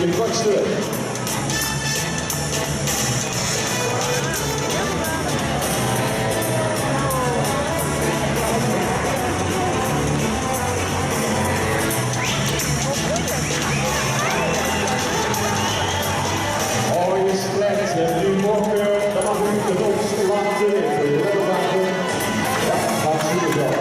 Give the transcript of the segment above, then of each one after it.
de kortste weg. Mooie stret, en nu voorkeur, dan mag u het ons laten weten. Ja, dat zie je wel.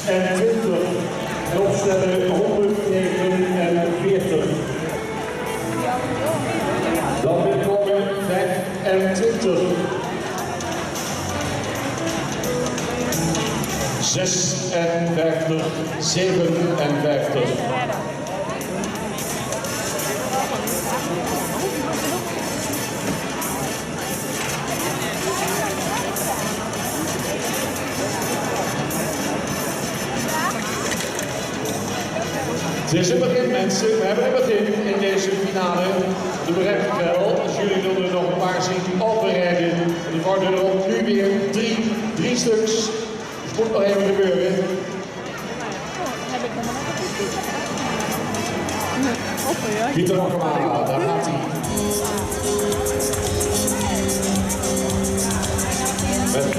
En opstellen 149. Dan weer komen 25. 56, 57. Het is een begin, mensen. We hebben een begin in deze finale. U begrijpt het wel. Als jullie willen nog een paar zien overrijden. En die worden er ook nu weer drie stuks. Dus het moet nog even gebeuren. Pieter Akkerma, daar gaat hij. Met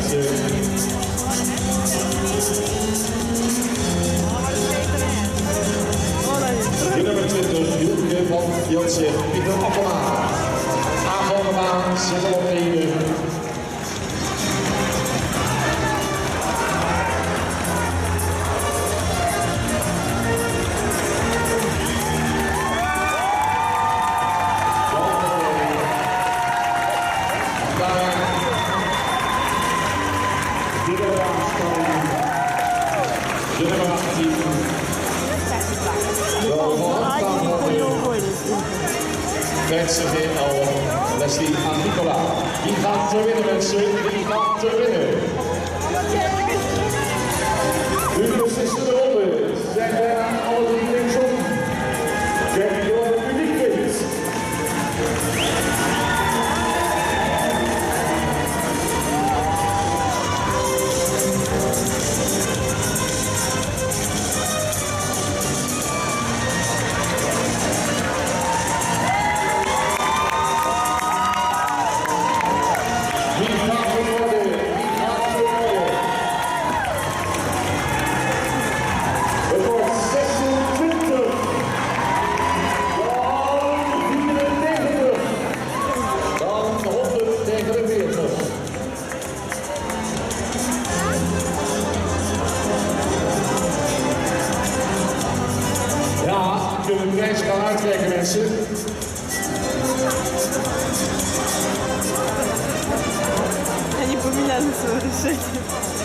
de nummer 20, Hielke van Jansen, Pieter Akkerma. Aanvalgebaan, zit al op 1. De nummer 18. Mensen weer al Leslie aan Nicola. Die gaat te winnen, mensen. Die gaat te winnen. Nu de beslissende ronde. Zijn bijna alle drie linksom. Kijk je wat het publiek vindt. Kunnen we de prijs gaan uitwerken, mensen. Ja, nie pominę ze sobą.